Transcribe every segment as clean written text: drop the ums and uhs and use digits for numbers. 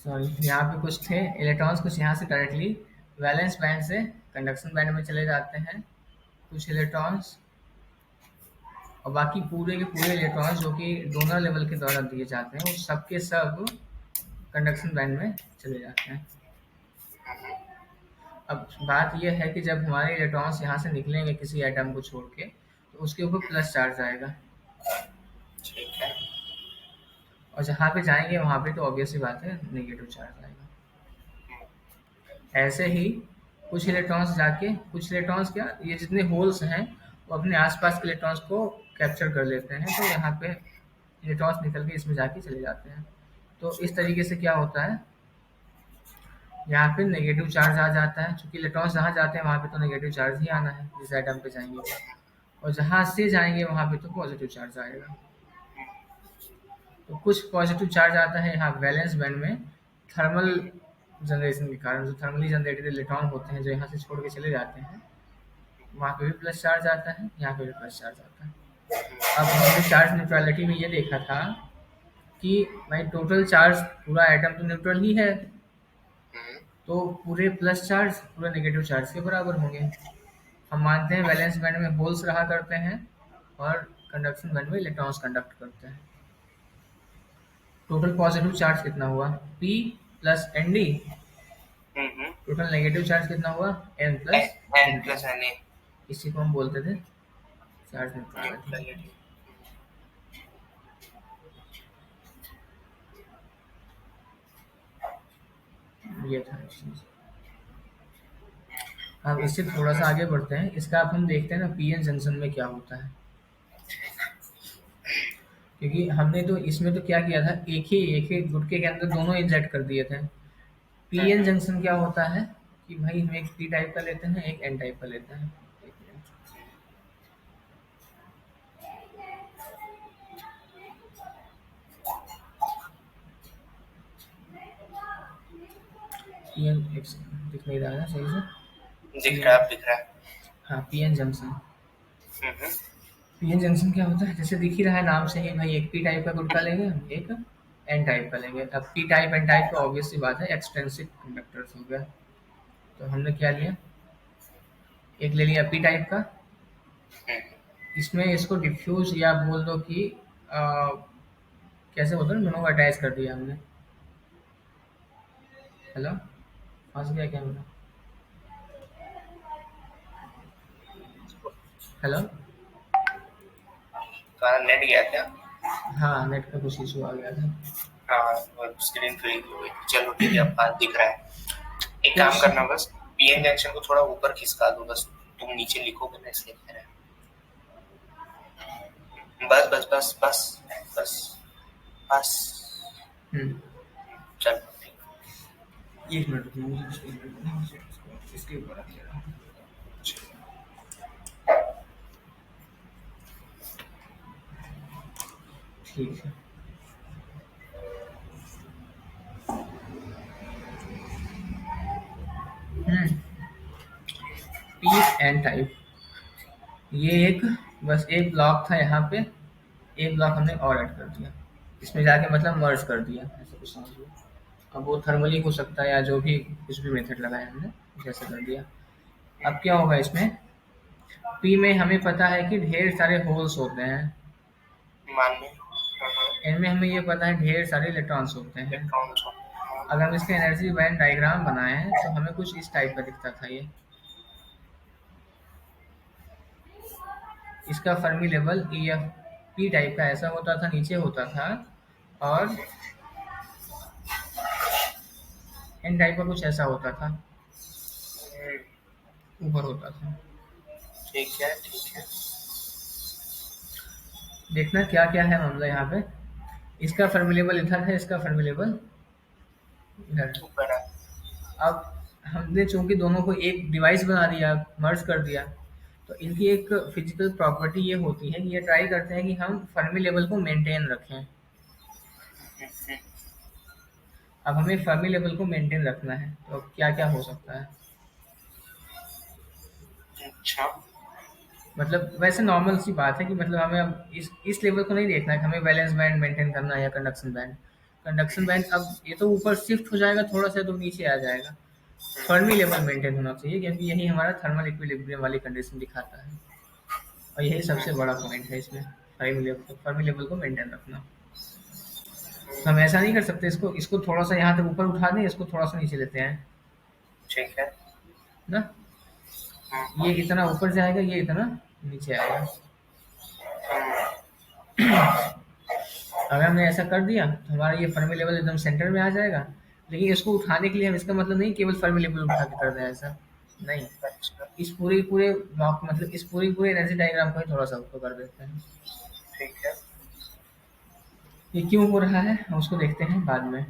Sorry, यहाँ पे कुछ थे इलेक्ट्रॉन्स, कुछ यहाँ से डायरेक्टली वैलेंस बैंड से कंडक्शन बैंड में चले जाते हैं कुछ इलेक्ट्रॉन्स, और बाकी पूरे के पूरे इलेक्ट्रॉन्स जो कि डोनर लेवल के द्वारा दिए जाते हैं वो सब के सब कंडक्शन बैंड में चले जाते हैं। अब बात यह है कि जब हमारे इलेक्ट्रॉन्स यहाँ से निकलेंगे किसी एटम को छोड़ के, तो उसके ऊपर प्लस चार्ज आएगा, ठीक है। और जहाँ पे जाएंगे वहाँ पे तो ऑब्वियस सी बात है नेगेटिव चार्ज आएगा। ऐसे ही कुछ इलेक्ट्रॉन्स क्या, ये जितने होल्स हैं वो अपने आसपास के इलेक्ट्रॉन्स को कैप्चर कर लेते हैं, तो यहाँ पे इलेक्ट्रॉन्स निकल के इसमें जाके चले जाते हैं। तो इस तरीके से क्या होता है, यहाँ पे नेगेटिव चार्ज आ जाता है, क्योंकि इलेक्ट्रॉन्स जहाँ जाते हैं वहाँ पे तो नेगेटिव चार्ज ही आना है जिस एटम पे जाएंगे तो, और जहाँ से जाएंगे वहाँ पे तो पॉजिटिव चार्ज आएगा। तो कुछ पॉजिटिव चार्ज आता है यहाँ वैलेंस बैंड में थर्मल जनरेशन के कारण, जो थर्मली जनरेटेड इलेक्ट्रॉन होते हैं जो यहाँ से छोड़ के चले जाते हैं, वहाँ पे भी प्लस चार्ज आता है, यहाँ पे भी प्लस चार्ज आता है। अब हमने चार्ज न्यूट्रलिटी में ये देखा था कि भाई टोटल चार्ज पूरा एटम तो न्यूट्रल ही है, तो पूरे प्लस चार्ज पूरे नेगेटिव चार्ज के बराबर होंगे। हम मानते हैं वैलेंस बैंड में होल्स रहा करते हैं और कंडक्शन बैंड में इलेक्ट्रॉन्स कंडक्ट करते हैं। टोटल पॉजिटिव चार्ज कितना हुआ, P plus ND। Total negative charge कितना हुआ, N प्लस NA। इसी को हम बोलते थे चार्ज न्यूट्रलिटी। ये था चीज। अब इससे थोड़ा सा आगे बढ़ते हैं, इसका अब हम देखते हैं ना पीएन जंक्शन में क्या होता है, क्योंकि हमने तो इसमें तो क्या किया था, एक ही गुटके के अंदर दोनों इंजेक्ट कर दिए थे। पीएन जंक्शन क्या होता है कि भाई हम एक पी टाइप का लेते हैं, एक एन टाइप का लेते हैं। पीएन दिख नहीं रहा है सही से, दिख रहा है। हाँ पीएन जंक्शन। पीएन जंक्शन क्या होता है, जैसे दिख ही रहा है नाम से ही, भाई एक पी टाइप का गुटका लेंगे, एक एन टाइप का लेंगे। अब पी टाइप एन टाइप तो ऑब्वियस सी बात है एक्सटेंसिव कंडक्टर्स हो गया, तो हमने क्या लिया, एक ले लिया पी टाइप का, इसमें इसको डिफ्यूज या बोल दो कि कैसे बोलते हैं, दोनों को अटैच कर दिया हमने। हेलो, फंस गया क्या मेरा, हेलो, नेट गया क्या? हाँ नेट का कुछ इशू आ गया था। हाँ स्क्रीन फ्रीज हो गई। चलो ठीक है, अब बात दिख रहा है। एक काम करना, बस पीएन जंक्शन को थोड़ा ऊपर खिसका दो, बस तुम नीचे लिखोगे ना इसलिए कह रहा है। बस बस बस बस बस बस चल एक मिनट रुकिए, मुझे इसके ऊपर रख ले रहा हूँ। ठीक है, पी एन टाइप, ये एक बस एक ब्लॉक था यहाँ पे, एक ब्लॉक हमने और ऐड कर दिया इसमें जाके, मतलब मर्ज कर दिया, ऐसा कुछ समझिए। अब वो थर्मली हो सकता है या जो भी कुछ भी मेथड लगाया हमने, जैसे कर दिया। अब क्या होगा इसमें, पी में हमें पता है कि ढेर सारे होल्स होते हैं, मान में इनमें हमें ये पता है ढेर सारे इलेक्ट्रॉन्स होते हैं। इलेक्ट्रॉन्स। अगर हम इसका एनर्जी बैंड डायग्राम बनाए तो हमें कुछ इस टाइप का दिखता था। ये इसका Fermi level E F P type का ऐसा होता था, नीचे होता था, और एन टाइप का कुछ ऐसा होता था, ऊपर होता था। ठीक है ठीक है। देखना क्या क्या है मामला यहाँ पे, इसका फर्मी लेवल इधर है, इसका फर्मी लेवल इधर है। ऊपर है। अब हमने चूंकि दोनों को एक डिवाइस बना दिया, मर्ज कर दिया, तो इनकी एक फिजिकल प्रॉपर्टी ये होती है कि ये ट्राई करते हैं कि हम फर्मी लेवल को मेंटेन रखें। अब हमें फर्मी लेवल को मेंटेन रखना है, तो क्या क्या हो सकता है, अच्छा मतलब वैसे नॉर्मल सी बात है कि मतलब हमें अब इस लेवल को नहीं देखना है कि हमें वैलेंस बैंड मेंटेन करना है या कंडक्शन बैंड, कंडक्शन बैंड अब ये तो ऊपर शिफ्ट हो जाएगा थोड़ा सा तो नीचे आ जाएगा। फर्मी लेवल मेंटेन होना चाहिए क्योंकि यही हमारा थर्मल इक्विलिब्रियम वाली कंडीशन दिखाता है और यही सबसे बड़ा पॉइंट है इसमें, फर्मी लेवल को मेंटेन रखना। तो हम ऐसा नहीं कर सकते, इसको इसको थोड़ा सा यहाँ तक ऊपर उठा दें, इसको थोड़ा सा नीचे लेते हैं ठीक है। ना, ये इतना ऊपर जाएगा, ये इतना नीचे आएगा। अगर हमने ऐसा कर दिया तो हमारा ये फर्मी लेवल एकदम सेंटर में आ जाएगा। लेकिन इसको उठाने के लिए हम, इसका मतलब नहीं केवल फर्मी लेवल उठा के कर दें, ऐसा नहीं। अच्छा, इस पूरे ब्लॉक मतलब इस पूरे एनर्जी डायग्राम को ही थोड़ा सा ऊपर कर देते हैं। ठीक है। ये क्यों हो रहा है हम उसको देखते हैं बाद में।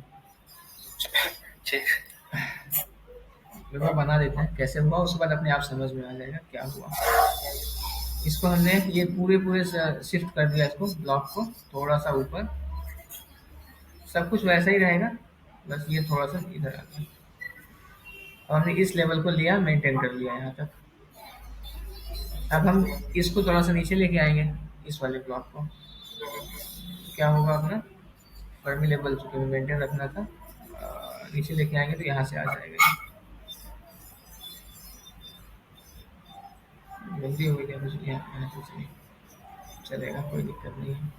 ठीक। एक बार बना देते हैं कैसे हुआ, उसके बाद अपने आप समझ में आ जाएगा क्या हुआ। इसको हमने ये पूरे शिफ्ट कर दिया, इसको ब्लॉक को थोड़ा सा ऊपर, सब कुछ वैसा ही रहेगा, बस ये थोड़ा सा इधर आ गया और हमने इस लेवल को लिया, मेंटेन कर लिया यहाँ तक। अब हम इसको थोड़ा सा नीचे लेके आएंगे, इस वाले ब्लॉक को, क्या होगा अपना फर्मी लेवल चूंकि मेंटेन रखना था, नीचे लेके आएंगे तो यहाँ से आ जाएगा। जल्दी हो गया मुझे, यहाँ से चलिए चलेगा, कोई दिक्कत नहीं है,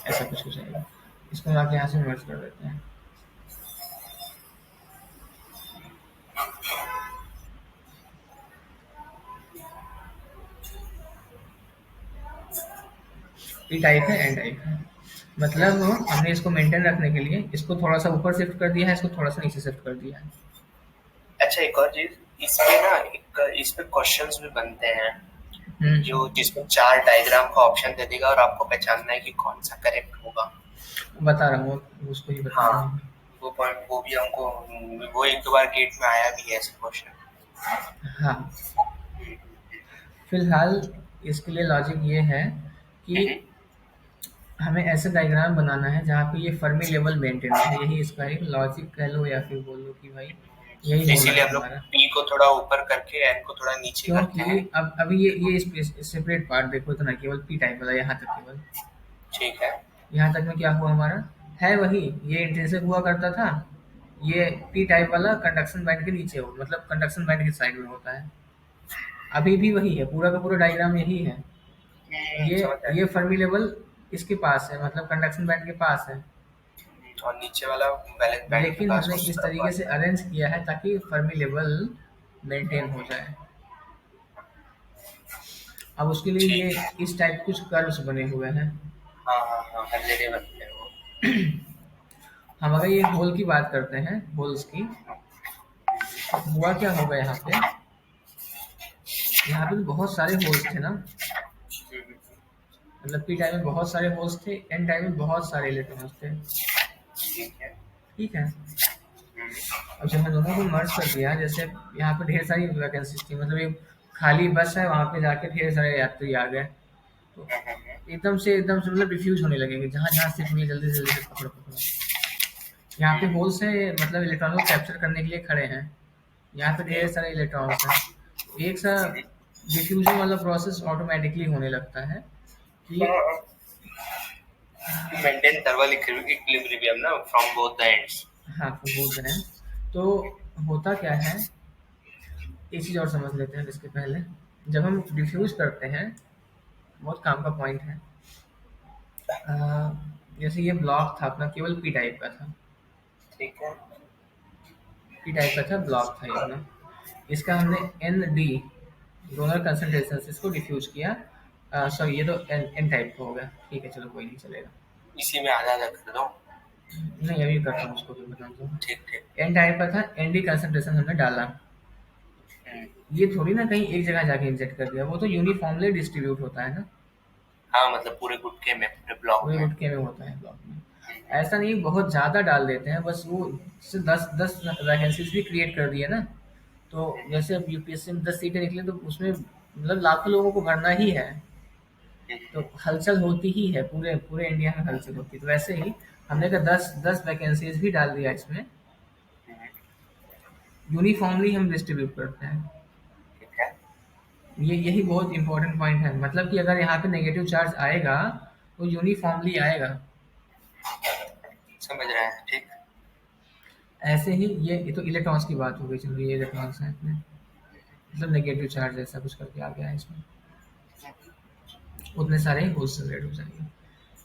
ऐसा कुछ हो जाएगा। इसको आके यहाँ से मर्ज कर देते हैं। पी टाइप है, एन टाइप है, मतलब हमने इसको मेंटेन रखने के लिए इसको थोड़ा सा ऊपर शिफ्ट कर दिया है, इसको थोड़ा सा नीचे शिफ्ट कर दिया है। अच्छा, एक और चीज, इसपे ना एक इसपे क्वेश्चंस भी बनते हैं जो जिसमें 4 डायग्राम का ऑप्शन दे देगा और आपको पहचानना है कि कौन सा करेक्ट होगा। बता रहा हूँ, उसको ही बता रहा हूँ। वो पॉइंट वो भी हमको, वो एक दो बार गेट में आया भी है ऐसा क्वेश्चन। हाँ, फिलहाल इसके लिए लॉजिक ये है कि हमें ऐसा डायग्राम बनाना है जहाँ पे ये फर्मी लेवल मेंटेन है, यही इसका एक लॉजिक कह लो या फिर बोल लो कि भाई यही होना इसीलिए है हम लोग हमारा। पी को थोड़ा ऊपर करके एन को थोड़ा नीचे करते क्योंकि हैं। अब अभी ये सेपरेट पार्ट देखो, इतना केवल पी टाइप वाला यहाँ तक, केवल ठीक है। यहाँ तक में क्या हुआ हमारा है वही, ये इंट्रिंसिक हुआ करता था, ये पी टाइप वाला कंडक्शन बैंड के नीचे हो, मतलब कंडक्शन बैंड की साइड में होता है। अभी भी वही है, पूरा का पूरा डायग्राम यही है। समझ आया। ये फर्मी लेवल इसके पास है, मतलब कंडक्शन बैंड के पास है, और नीचे वाला बैलेंस बैंड के लेकिन पास हमने उस इस तरफ तरीके से आता है। अरेंज किया है ताकि फर्मी लेवल मेंटेन हो जाए। अब उसके लिए ये ठीक है। इस टाइप कुछ कर्व्स बने हुए हैं। हाँ हाँ हाँ, हर जगह बनते हैं वो। हम अगर ये होल की बात करते हैं, होल्स की, तो हुआ क्या होगा यहाँ पे भी बहुत सारे होल्स थे ना, मतलब पी टाइप में बहुत सारे होल्स थे, एन टाइप में बहुत सारे इलेक्ट्रॉन्स थे। ठीक है। ठीक है, अब जब हमने दोनों को मर्ज कर दिया, जैसे यहाँ पे ढेर सारी वैकेंसीज थी, मतलब ये खाली बस है, वहाँ पे जाके ढेर सारे यात्री आ गए, तो एकदम से मतलब डिफ्यूज होने लगेंगे, जहाँ जहाँ सीट मिली जल्दी से जल्दी से पकड़ो पकड़ो। यहाँ पे होल्स है, मतलब इलेक्ट्रॉन को कैप्चर करने के लिए खड़े हैं, यहाँ पे ढेर सारे इलेक्ट्रॉन्स हैं, एक सा डिफ्यूजन वाला प्रोसेस ऑटोमेटिकली होने लगता है कि मेंटेन थर्मल इक्विलिब्रियम ना फ्रॉम बोथ द एंड्स। हाँ बोलते हैं। तो होता क्या है, एक चीज़ और समझ लेते हैं इसके पहले। जब हम डिफ्यूज करते हैं, बहुत काम का पॉइंट है, जैसे ये ब्लॉक था अपना, केवल पी टाइप का था, ठीक है। पी टाइप का था, ब्लॉक था ये अपना, इसका हमने एन डी डोनर कंसंट्रेशन से इसको डिफ्यूज किया। सॉरी, ये तो एन एन टाइप का हो गया, ठीक है चलो कोई नहीं चलेगा। इसी में आधा आधा कर दो। नहीं अभी करता हूँ, उसको भी बताता हूँ। ठीक ठीक। एन टाइप का था, एन डी कंसंट्रेशन हमने डाला, ये थोड़ी ना कहीं एक जगह जाके इंजेक्ट कर दिया, वो तो यूनिफॉर्मली डिस्ट्रीब्यूट होता है ना, हाँ, मतलब पूरे गुटके में, पूरे ब्लॉक पूरे में। गुटके में होता है ब्लॉक में। ऐसा नहीं बहुत ज़्यादा डाल देते हैं, बस वो जैसे 10 वैकेंसीज भी क्रिएट कर दिए ना, तो जैसे अब यूपीएससी में 10 सीटें निकली तो उसमें मतलब लाखों लोगों को भरना ही है, तो हलचल होती ही है, पूरे पूरे इंडिया में हलचल होती है। तो वैसे ही हमने कहा 10 वैकेंसीज भी डाल दिया इसमें, यूनिफॉर्मली हम डिस्ट्रीब्यूट करते हैं। ठीक है। ये यही बहुत इंपॉर्टेंट पॉइंट है, मतलब कि अगर यहाँ पे नेगेटिव चार्ज आएगा वो यूनिफॉर्मली आएगा। समझ रहे हैं, ठीक। ऐसे ही ये तो इलेक्ट्रॉन्स की बात हो गई, चलो ये इलेक्ट्रॉन्स हैं अपने, मतलब नेगेटिव चार्ज ऐसा कुछ करके आ गया है इसमें, उतने सारे ही होल्स जनरेट हो जाएंगे।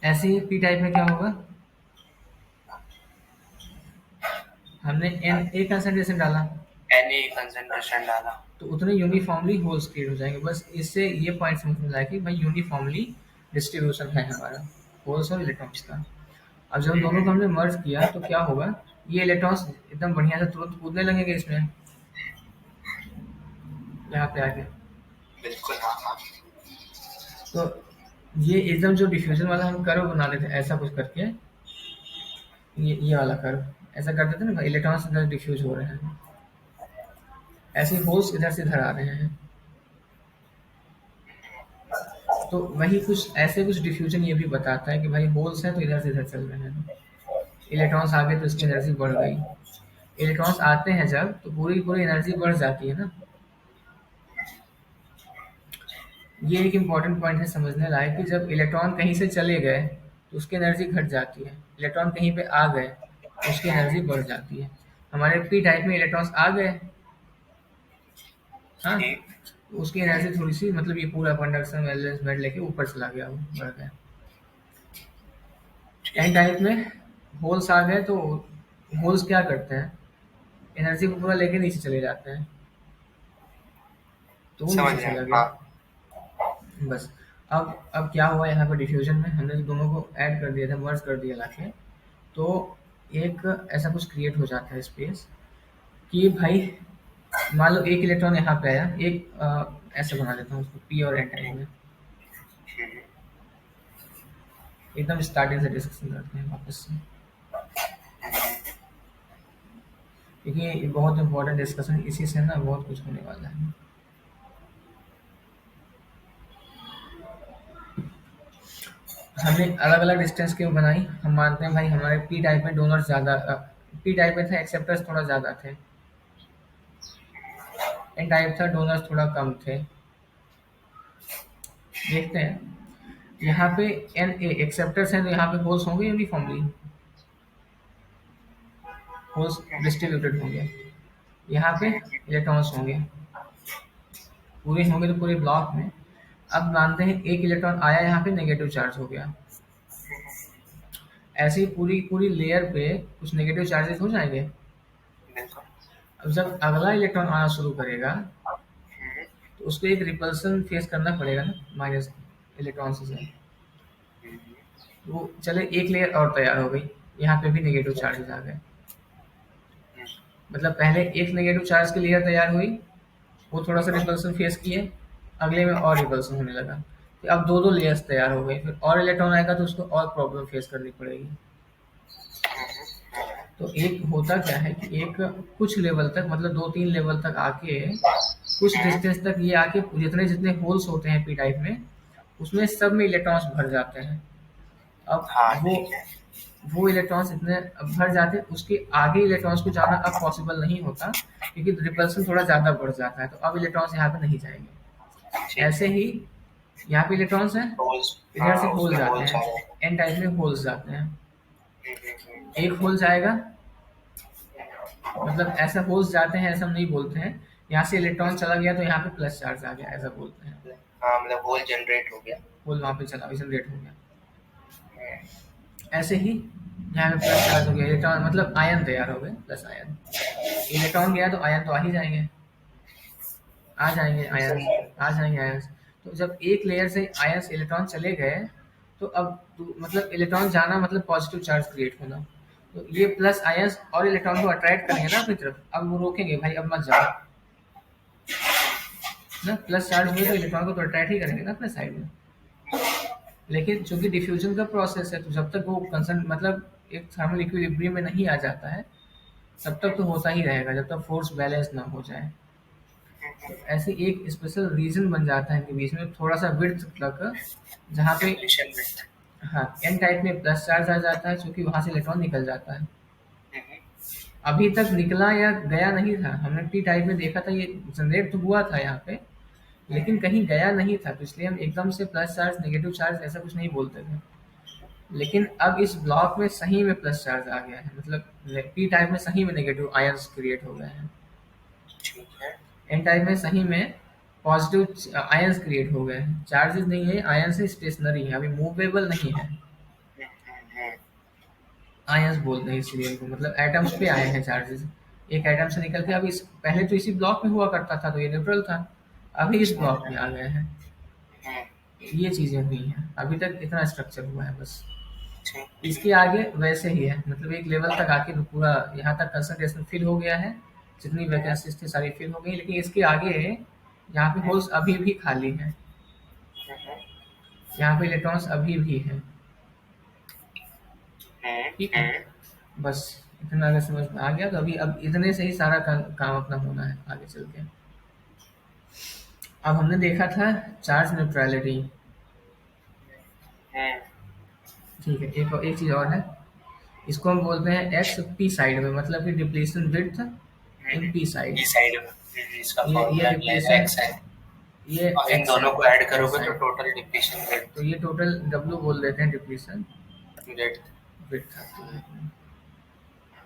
ऐसे ही पी टाइप में क्या होगा, हमने एन ए कंसंट्रेशन डाला एन कंसंट्रेशन डाला तो उतने यूनिफॉर्मली होल्स क्रिएट हो जाएंगे। बस इससे ये पॉइंट समझ में आया कि भाई यूनिफॉर्मली डिस्ट्रीब्यूशन है हमारा होल्स और इलेक्ट्रॉन्स का। अब जब दोनों को हमने मर्ज किया तो क्या होगा, ये इलेक्ट्रॉन्स एकदम बढ़िया से तुरंत कूदने लगेंगे इसमें, यहाँ पे आके। बिल्कुल, हाँ हाँ। तो ये एकदम जो डिफ्यूजन वाला हम कर्व बना लेते हैं ऐसा कुछ करके, ये वाला कर्व ऐसा कर देते हैं ना, इलेक्ट्रॉन्स इधर डिफ्यूज हो रहे हैं, ऐसे होल्स इधर से इधर आ रहे हैं। तो वही कुछ ऐसे कुछ डिफ्यूजन ये भी बताता है कि भाई होल्स हैं तो इधर से इधर चल रहे हैं, इलेक्ट्रॉन्स आ गए तो इसकी एनर्जी बढ़ गई। इलेक्ट्रॉन्स आते हैं जब तो पूरी पूरी एनर्जी बढ़ जाती है ना। ये एक इम्पॉर्टेंट पॉइंट है समझने लायक कि जब इलेक्ट्रॉन कहीं से चले गए तो उसकी एनर्जी घट जाती है, इलेक्ट्रॉन कहीं पे आ गए तो उसकी एनर्जी बढ़ जाती है। हमारे पी टाइप में इलेक्ट्रॉन्स आ गए, हाँ, ठीक। तो उसकी एनर्जी थोड़ी सी, मतलब ये पूरा कंडक्शन वैलेंस बैंड लेके ऊपर चला गया, वो बढ़ गया। एन टाइप में होल्स आ गए तो होल्स क्या करते हैं, एनर्जी को पूरा लेके नीचे चले जाते हैं, तो वो समझ नीचे रहे हैं, चला गया। हाँ। बस अब क्या हुआ यहाँ पर डिफ्यूजन में, हमने तो दोनों को ऐड कर दिया था, मर्ज कर दिया लाके, तो एक ऐसा कुछ क्रिएट हो जाता है स्पेस कि भाई मान लो एक इलेक्ट्रॉन यहाँ पे आया, ऐसे बना देता हूँ उसको पी और एन टाइप में। एकदम स्टार्टिंग से डिस्कशन करते हैं वापस से, क्योंकि ये बहुत इंपॉर्टेंट डिस्कशन, इसी से ना बहुत कुछ होने वाला है। हमने अलग अलग डिस्टेंस क्यों बनाई, हम मानते हैं भाई हमारे पी टाइप में डोनर्स ज़्यादा, पी टाइप में थे एक्सेप्टर्स थोड़ा ज़्यादा थे, एन टाइप था डोनर्स थोड़ा कम थे। देखते हैं यहाँ पे एन ए एक्सेप्टर्स हैं तो यहाँ पे होल्स होंगे यूनिफॉर्मली, होल्स डिस्ट्रीब्यूटेड होंगे। यहाँ पे इलेक्ट्रॉन्स होंगे, पूरे होंगे तो पूरे ब्लॉक में। अब मानते हैं एक इलेक्ट्रॉन आया यहाँ पे नेगेटिव चार्ज हो गया, ऐसे ही पूरी पूरी लेयर पे कुछ नेगेटिव चार्जेस हो जाएंगे। बिल्कुल। अब जब अगला इलेक्ट्रॉन आना शुरू करेगा तो उसको एक रिपल्सन फेस करना पड़ेगा ना माइनस इलेक्ट्रॉन से। वो चले एक लेयर और तैयार हो गई, यहाँ पे भी नेगेटिव चार्जेस आ गए, मतलब पहले एक नेगेटिव चार्ज की लेयर तैयार हुई, वो थोड़ा सा रिपल्सन फेस किए, अगले में और रिपल्सन होने लगा, फिर अब दो दो लेयर्स तैयार हो गई, फिर और इलेक्ट्रॉन आएगा तो उसको और प्रॉब्लम फेस करनी पड़ेगी। तो एक होता क्या है कि एक कुछ लेवल तक, मतलब 2-3 लेवल तक आके, कुछ डिस्टेंस तक ये आके जितने जितने होल्स होते हैं पी टाइप में, उसमें सब में इलेक्ट्रॉन्स भर जाते हैं। अब हाँ, वो ठीक है। वो इलेक्ट्रॉन्स इतने भर जाते हैं, उसके आगे इलेक्ट्रॉन्स को जाना अब पॉसिबल नहीं होता, क्योंकि रिपल्सन थोड़ा ज़्यादा बढ़ जाता है, तो अब इलेक्ट्रॉन्स यहाँ पे नहीं जाएंगे। ऐसे ही यहाँ पे इलेक्ट्रॉन्स हैं, होल्स, इधर से हाँ, होल उसमें जाते होल्स आ हैं, रहे हैं। एन टाइप में होल्स जाते हैं। एक होल जाएगा, मतलब ऐसा होल्स जाते हैं ऐसा हम नहीं बोलते हैं, यहाँ से इलेक्ट्रॉन चला गया तो यहाँ पे प्लस चार्ज आ गया ऐसा बोलते हैं, हाँ, मतलब होल जनरेट हो गया। होल वहाँ पे चला, जनरेट हो गया। ऐसे ही यहाँ पे प्लस चार्ज हो गया, इलेक्ट्रॉन मतलब आयन तैयार हो गए, प्लस आयन, इलेक्ट्रॉन गया तो आयन तो आ ही जाएंगे, आ जाएंगे आयन, आ जाएंगे आयंस। तो जब एक लेयर से आयंस इलेक्ट्रॉन चले गए तो अब मतलब इलेक्ट्रॉन जाना मतलब पॉजिटिव चार्ज क्रिएट होना, तो ये प्लस आयंस और इलेक्ट्रॉन को अट्रैक्ट करेंगे ना अपनी तरफ, अब वो रोकेंगे भाई अब मत जाओ ना, प्लस चार्ज हुए तो इलेक्ट्रॉन को तो अट्रैक्ट ही करेंगे ना अपने साइड में। लेकिन चूंकि डिफ्यूजन का प्रोसेस है तो जब तक वो कंसर्न मतलब एक थर्मल इक्विलिब्रियम में नहीं आ जाता है तब तक तो होता ही रहेगा जब तक फोर्स बैलेंस ना हो जाए। तो ऐसे एक स्पेशल रीजन बन जाता है इनके बीच में थोड़ा सा विड्थ तक, जहाँ पे डिप्लीशन विड्थ। हाँ एन टाइप में प्लस चार्ज आ जाता है क्योंकि वहां से इलेक्ट्रॉन निकल जाता है। अभी तक निकला या गया नहीं था, हमने पी टाइप में देखा था ये जनरेट तो हुआ था यहाँ पे, लेकिन कहीं गया नहीं था, तो इसलिए हम एकदम से प्लस चार्ज नेगेटिव चार्ज ऐसा कुछ नहीं बोलते थे। लेकिन अब इस ब्लॉक में सही में प्लस चार्ज आ गया है, मतलब पी टाइप में सही में नेगेटिव आयंस क्रिएट हो गए हैं। ठीक है। एन टाइप में सही में पॉजिटिव आयंस क्रिएट हो गए हैं। चार्जेस नहीं है, आयंस है, स्टेशनरी है, अभी मूवेबल नहीं है। हम्म। आयंस बोलते हैं इस रियल को, मतलब एटम्स पे आए हैं चार्जेस। एक एटम से निकल के अब इस पहले तो इसी ब्लॉक में हुआ करता था तो ये न्यूट्रल था, अभी इस ब्लॉक में आ गए हैं। हम्म। ये चीजें हुई हैं, अभी तक इतना स्ट्रक्चर हुआ है बस। ठीक इसके ठीक। आगे वैसे ही है, मतलब एक लेवल तक आके तो पूरा यहाँ तक कंसंट्रेशन फिल हो गया है, जितनी हम्म। वैकेंसीज थी सारी फिल हो गई, लेकिन इसके आगे यहाँ पे होल्स अभी भी खाली हैं, हम्म। यहाँ पे इलेक्ट्रॉन्स अभी भी हैं। ठीक है, हम्म। बस इतना अगर समझ में आ गया तो अभी अब इतने से ही सारा काम अपना होना है आगे चल के। अब हमने देखा था चार्ज न्यूट्रलिटी। हम्म। ठीक है, एक चीज और है, इसको हम बोलते हैं एक्स पी साइड में, मतलब कि depletion width in P side. E side में इसका ये फॉर्मूला क्या है, डिप्लीशन, एक्स है। ये और इन एक्स है, दोनों को ऐड एक्स करोगे है, तो टोटल डिप्लीशन तो ये टोटल डब्ल्यू बोल देते हैं, डिप्लीशन रेट। विड्थ आती है।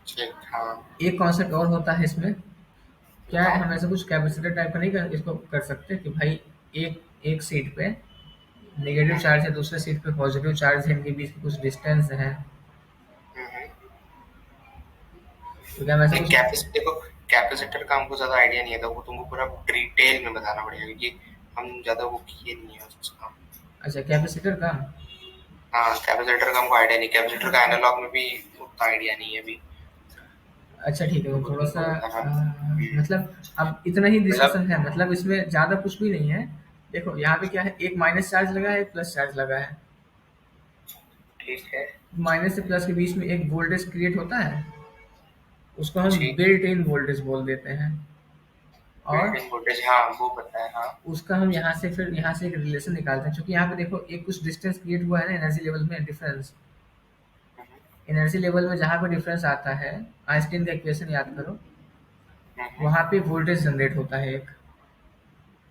ठीक। हाँ। एक कॉन्सेप्ट और होता है इसमें, क्या है, बताओ। हम ऐसा कुछ कैपेसिटर टाइप का नहीं इसको कर सकते कि भाई एक एक सीट पे नेगेटिव चार्ज है, दूसरे सीट पे पॉजिटिव चार्ज है, इनके बीच की कुछ डिस्टेंस है, हम्म। तो क्या हम ऐसा नहीं, कुछ। कैपेसिटी को, कैपेसिटर का हमको ज्यादा आइडिया नहीं है, तो वो तुमको पूरा डिटेल में बताना पड़ेगा क्योंकि हम ज्यादा वो किए नहीं है उसका। अच्छा, कैपेसिटर का। हाँ, कैपेसिटर का हमको आइडिया नहीं, कैपेसिटर का एनालॉग में भी उतना आइडिया नहीं है अभी। अच्छा ठीक है, तो तो वो थोड़ा सा तुमको बताना। मतलब अब इतना ही मतलब। डिस्कशन है, मतलब इसमें ज़्यादा कुछ भी नहीं है। देखो यहाँ पे क्या है, एक माइनस चार्ज लगा है, एक प्लस चार्ज लगा है। ठीक है। माइनस से प्लस के बीच में एक वोल्टेज क्रिएट होता है, उसको हम ठीक। बिल्ट इन वोल्टेज बोल देते हैं। और बिल्ट इन वोल्टेज, हाँ वो पता है, हाँ। उसका हम यहाँ से फिर यहाँ से एक रिलेशन निकालते हैं, क्योंकि यहाँ पे देखो एक कुछ डिस्टेंस क्रिएट हुआ है ना, एनर्जी लेवल में डिफरेंस। हम्म। एनर्जी लेवल में जहाँ पे डिफरेंस आता है, आइंस्टीन का इक्वेशन याद करो, हम्म। वहाँ पे वोल्टेज जनरेट होता है एक,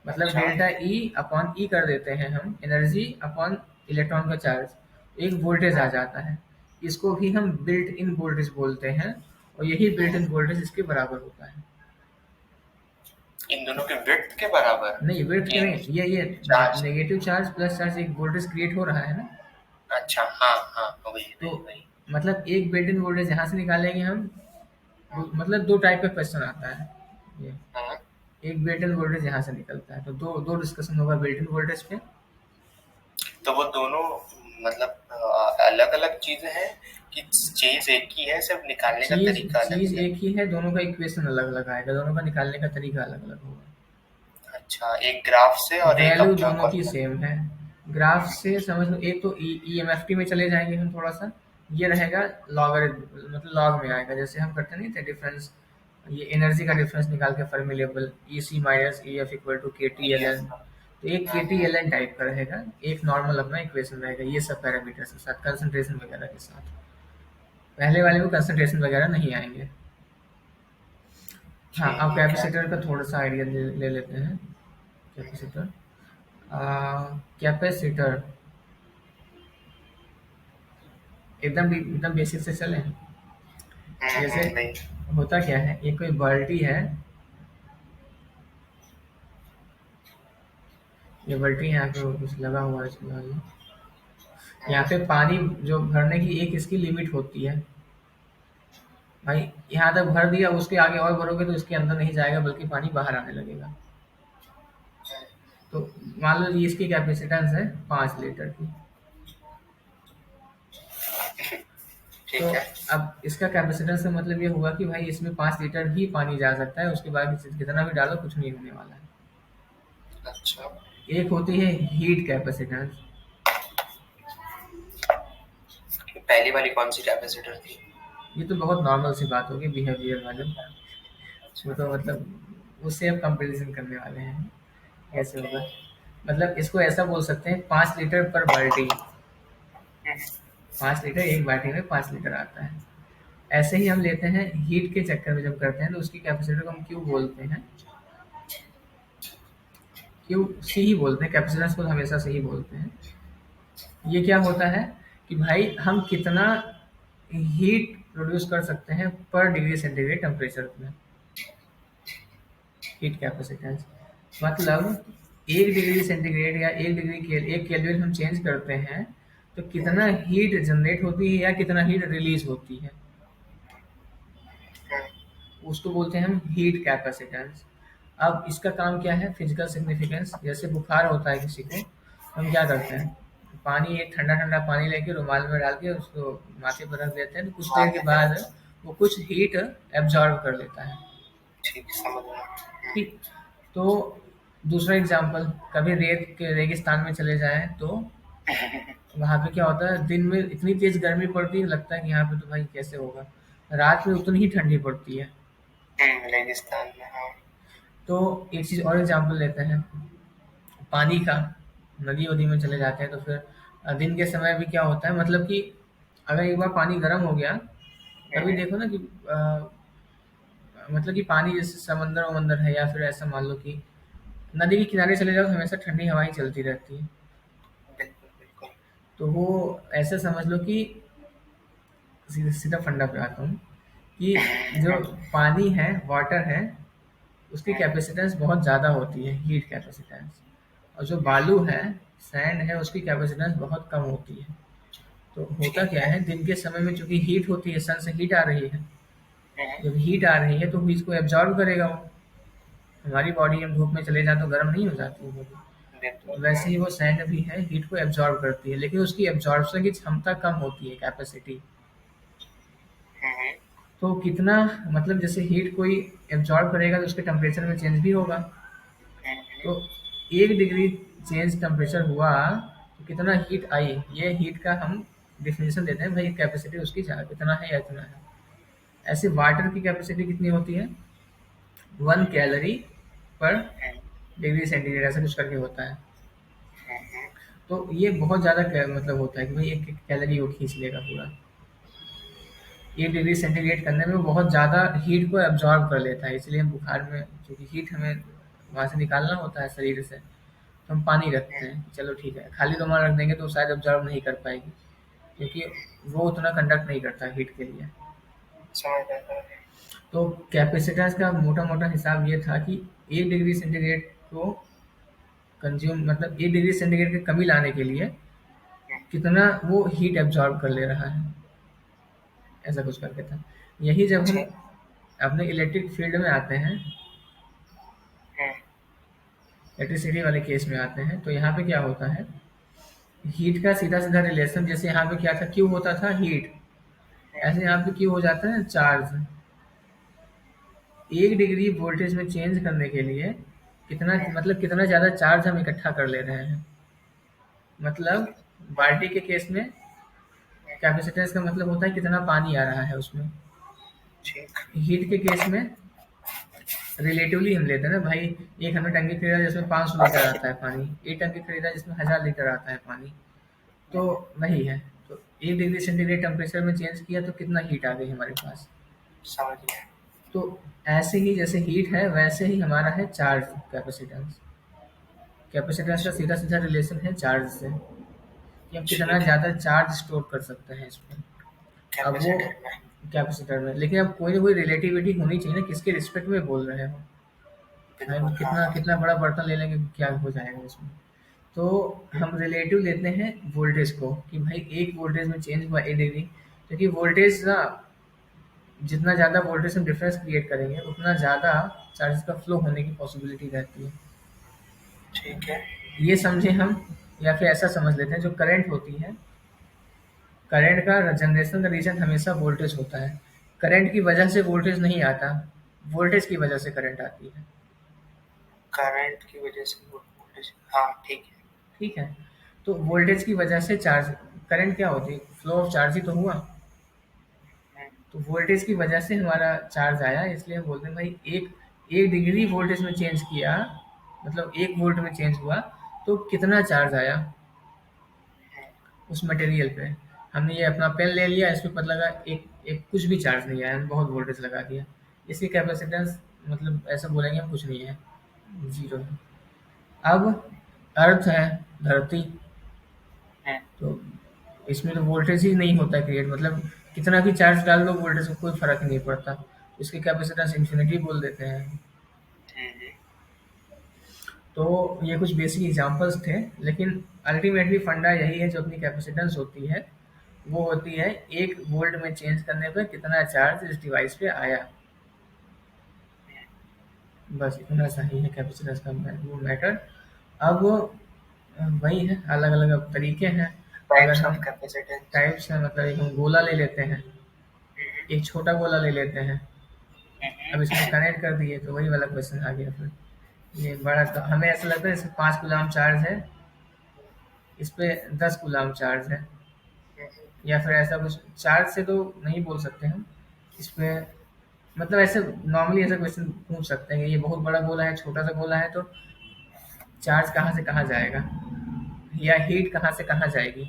मतलब अच्छा। डेल्टा ई अपॉन ई कर देते हैं हम, एनर्जी अपॉन इलेक्ट्रॉन का चार्ज, एक वोल्टेज आ हाँ। जाता है। इसको भी हम बिल्ट इन वोल्टेज बोलते हैं, और यही बिल्ट इन वोल्टेज इसके बराबर होता है। इन दोनों के विड्थ के बराबर। नहीं, विड्थ के इन नहीं, ये charge. Negative charge plus charge, एक वोल्टेज क्रिएट हो रहा है ना, अच्छा, हाँ हाँ, वही तो वही वही। मतलब एक बिल्ट इन वोल्टेज यहाँ से निकालेंगे हम, मतलब दो टाइप का क्वेश्चन आता है ये। हाँ। एक बिल्ट इन वोल्टेज यहाँ से निकलता है, तो दो दो डिस्कशन होगा बिल्ट इन वोल्टेज पे। तो वो दोनों मतलब अलग अलग चीजें हैं कि चीज एक ही है, सिर्फ निकालने का चीज तरीका अलग चीज अलग है। एक ही है, दोनों का इक्वेशन अलग अलग आएगा, दोनों का निकालने का तरीका अलग अलग होगा। अच्छा, एक ग्राफ से और एक वैल्यू अपना दोनों की कॉल। सेम है। ग्राफ से समझ लो, एक तो ईएमएफटी में चले जाएंगे हम थोड़ा सा, ये रहेगा लॉगरिथम, मतलब लॉग में आएगा, जैसे हम करते नहीं थे डिफरेंस, ये एनर्जी का डिफरेंस निकाल के Fermi level E C minus E F equal to K T L yes. N, तो एक के टी एल एन टाइप का रहेगा, एक नॉर्मल अपना इक्वेशन रहेगा, ये सब पैरामीटर्स के साथ, कंसंट्रेशन वगैरह के साथ। पहले वाले में कंसंट्रेशन वगैरह नहीं आएंगे। हाँ, अब ठीक है। कैपेसिटर का थोड़ा सा आइडिया ले लेते हैं। कैपेसिटर, कैपेसिटर एकदम बेसिक से चलें। जैसे नहीं। होता क्या है, ये कोई बाल्टी है, ये बाल्टी यहाँ पे कुछ लगा हुआ है इसमें आगे। यहाँ पे पानी जो भरने की एक इसकी लिमिट होती है, भाई यहाँ तक भर दिया, उसके आगे और भरोगे तो इसके अंदर नहीं जाएगा, बल्कि पानी बाहर आने लगेगा। तो मान लो जी इसकी कैपेसिटेंस है 5 लीटर की। तो ठीक है। अब इसका कैपेसिटेंस का मतलब ये हुआ कि भाई इसमें 5 लीटर ही पानी जा सकता है, उसके बाद कितना भी डालो कुछ नहीं होने वाला है। अच्छा। एक होती है हीट कैपेसिटेंस। पहली वाली कौन सी कैपेसिटर थी? ये तो बहुत नॉर्मल सी बात होगी, बिहेवियर वाले, वो तो मतलब उससे हम कंपैरिजन करने वाले हैं, कैसे ओके। होगा। मतलब इसको ऐसा बोल सकते हैं, 5 लीटर पर बाल्टी, 5 लीटर एक बाल्टी में 5 लीटर आता है। ऐसे ही हम लेते हैं हीट के चक्कर में जब करते हैं, तो उसकी कैपेसिटर को हम क्यू बोलते हैं, क्यू सी ही बोलते हैं, कैपेसिटेंस को हमेशा से ही बोलते हैं। ये क्या होता है, कि भाई हम कितना हीट प्रोड्यूस कर सकते हैं पर डिग्री सेंटीग्रेड टेम्परेचर में, हीट कैपेसिटेंस। मतलब 1 डिग्री सेंटीग्रेड या 1 डिग्री के 1 केल्विन हम चेंज करते हैं, तो कितना हीट जनरेट होती है या कितना हीट रिलीज़ होती है, उसको बोलते हैं हम हीट कैपेसिटेंस। अब इसका काम क्या है, फिजिकल सिग्निफिकेंस। जैसे बुखार होता है किसी को, हम क्या करते हैं, पानी, एक ठंडा ठंडा पानी लेके रुमाल में डाल के उसको माथे पर रख देते हैं, तो कुछ देर के बाद वो कुछ हीट एब्जॉर्ब कर लेता है। ठीक, समझ गया। ठीक। तो दूसरा एग्जांपल, कभी रेत के रेगिस्तान में चले जाएं तो वहाँ पे क्या होता है, दिन में इतनी तेज गर्मी पड़ती है, लगता है कि यहाँ पे तो भाई कैसे होगा, रात में उतनी ही ठंडी पड़ती है। रेगिस्तान में, हाँ। तो एक चीज़ और एग्जांपल लेते हैं पानी का। नदी वदी में चले जाते हैं तो फिर दिन के समय भी क्या होता है, मतलब कि अगर एक बार पानी गर्म हो गया, कभी देखो ना कि मतलब कि पानी जैसे समंदर वमंदर है, या फिर ऐसा मान लो कि नदी के किनारे चले जाओ तो हमेशा ठंडी हवाएं चलती रहती है। बिल्कुल बिल्कुल। तो वो ऐसा समझ लो कि सीधा सीधा फंडा पे आता हूँ कि जो पानी है, वाटर है, उसकी कैपेसिटेंस बहुत ज़्यादा होती है, हीट कैपेसिटेंस। और जो बालू है, सैंड है, उसकी कैपेसिटेंस बहुत कम होती है। तो होता ठीक क्या है। है, दिन के समय में चूंकि हीट होती है, सन से हीट आ रही है, जब हीट आ रही है तो वो इसको एब्जॉर्ब करेगा वो। हमारी बॉडी, हम धूप में चले जाए तो गर्म नहीं हो जाती है body। बिल्कुल। तो वैसे ही वो सैंड भी है, हीट को एब्जॉर्ब करती है, लेकिन उसकी एब्जॉर्प्शन की क्षमता कम होती है, कैपेसिटी। तो कितना, मतलब जैसे हीट कोई एब्जॉर्ब करेगा तो उसके टेम्परेचर में चेंज भी होगा। तो 1 डिग्री चेंज टेम्परेचर हुआ तो कितना हीट आई, ये हीट का हम डिफिनेशन देते हैं भाई, कैपेसिटी उसकी कितना है या इतना है। ऐसे वाटर की कैपेसिटी कितनी होती है, 1 कैलोरी पर डिग्री सेंटीग्रेड, ऐसा कुछ करके होता है। तो ये बहुत ज़्यादा मतलब होता है कि भाई 1 कैलोरी वो खींच लेगा पूरा। 1 डिग्री सेंटीग्रेड करने में वो बहुत ज़्यादा हीट को एब्जॉर्ब कर लेता है, इसलिए हम बुखार में, क्योंकि हीट हमें वहाँ से निकालना होता है शरीर से, तो हम पानी रखते हैं। चलो ठीक है, खाली रुमाल रख देंगे तो शायद एब्जॉर्ब नहीं कर पाएगी, क्योंकि वो उतना कंडक्ट नहीं करता हीट के लिए। समझ गया। तो कैपेसिटेंस का मोटा मोटा हिसाब ये था कि 1 डिग्री सेंटीग्रेड को कंज्यूम, मतलब 1 डिग्री सेंटीग्रेड की कमी लाने के लिए कितना वो हीट एब्जॉर्ब कर ले रहा है, ऐसा कुछ करके था। यही जब हम ठीक। अपने इलेक्ट्रिक फील्ड में आते हैं, इलेक्ट्रिसिटी वाले केस में आते हैं, तो यहाँ पे क्या होता है, हीट का सीधा सीधा रिलेशन, जैसे यहाँ पे क्या था, क्यू होता था हीट, ऐसे यहाँ पे क्यू हो जाता है चार्ज। 1 डिग्री वोल्टेज में चेंज करने के लिए कितना, मतलब कितना ज़्यादा चार्ज हम इकट्ठा कर ले रहे हैं। मतलब बाल्टी के केस में कैपेसिटेंस का मतलब होता है कितना पानी आ रहा है उसमें। ठीक। हीट के केस में रिलेटिवली हम लेते हैं ना भाई, एक हमने टंकी खरीदा जिसमें 500 लीटर आता है पानी, एक टंकी खरीदा जिसमें 1000 लीटर आता है पानी, तो वही है। तो 1 डिग्री सेंटीग्रेड टेम्परेचर में चेंज किया तो कितना हीट आ गई हमारे पास। समझ गया। तो ऐसे ही जैसे हीट है, वैसे ही हमारा है चार्ज कैपेसिटेंस। कैपेसिटेंस का सीधा सीधा रिलेशन है चार्ज से, कि हम कितना ठीक है। ज़्यादा चार्ज स्टोर कर सकते हैं इसमें। अब वो कैपेसिटर में। कैपेसिटर में, लेकिन अब कोई ना कोई रिलेटिविटी होनी चाहिए ना, किसके रिस्पेक्ट में बोल रहे हो। भाई वो बिल्कुल, हाँ कितना हाँ। कितना बड़ा बर्तन ले लेंगे, क्या हो जाएगा उसमें। तो हम रिलेटिव लेते हैं वोल्टेज को, कि भाई एक वोल्टेज में चेंज हुआ 1 डिग्री, क्योंकि वोल्टेज ना, जितना ज़्यादा वोल्टेज हम डिफरेंस क्रिएट करेंगे उतना ज़्यादा चार्जेस का फ्लो होने की पॉसिबिलिटी रहती है। ठीक है। ये समझे हम, या फिर ऐसा समझ लेते हैं, जो करंट होती है, करंट का जनरेशन का रीजन हमेशा वोल्टेज होता है। करंट की वजह से वोल्टेज नहीं आता, वोल्टेज की वजह से करंट आती है। करंट की वजह से वोल्टेज, हाँ ठीक है। ठीक है। तो वोल्टेज की वजह से चार्ज, करंट क्या होती है, फ्लो ऑफ चार्ज ही तो हुआ। तो वोल्टेज की वजह से हमारा चार्ज आया, इसलिए हम बोलते हैं भाई एक 1 डिग्री वोल्टेज में चेंज किया, मतलब 1 वोल्ट में चेंज हुआ, तो कितना चार्ज आया उस मटेरियल पे। हमने ये अपना पेन ले लिया, इस पे पता लगा एक एक कुछ भी चार्ज नहीं आया, हमने बहुत वोल्टेज लगा दिया, इसकी कैपेसिटेंस, मतलब ऐसा बोलेंगे हम, कुछ नहीं है, जीरो है। अब अर्थ है, धरती, तो इसमें तो वोल्टेज ही नहीं होता क्रिएट, मतलब कितना भी चार्ज डाल लो वोल्टेज में कोई फ़र्क नहीं पड़ता। इसकी कैपेसिटेंस इन्फिनिटी बोल देते हैं। हम्म, तो ये कुछ बेसिक एग्जांपल्स थे, लेकिन अल्टीमेटली फंडा यही है, जो अपनी कैपेसिटेंस होती है वो होती है 1 वोल्ट में चेंज करने पे कितना चार्ज इस डिवाइस पे आया। बस इतना सा ही है कैपेसिटेंस का वो मैटर। अब वही है, अलग-अलग अब तरीके हैं। अगर टाइप्स हम ऑफ कैपेसिटेंस। टाइप्स हैं, मतलब एक हम गोला ले लेते हैं, एक छोटा गोला ले लेते हैं। अब इसमें कनेक्ट कर दिए तो वही वाला क्वेश्चन आ गया फिर। ये बड़ा, तो हमें ऐसा लगता है जैसे 5 कूलम्ब चार्ज है, इस पे 10 कूलम्ब चार्ज है, या फिर ऐसा कुछ। चार्ज से तो नहीं बोल सकते हम इस पे, मतलब ऐसे नॉर्मली ऐसा क्वेश्चन पूछ सकते हैं कि ये बहुत बड़ा गोला है, छोटा सा गोला है, तो चार्ज कहाँ से कहाँ जाएगा, या हीट कहाँ से कहाँ जाएगी।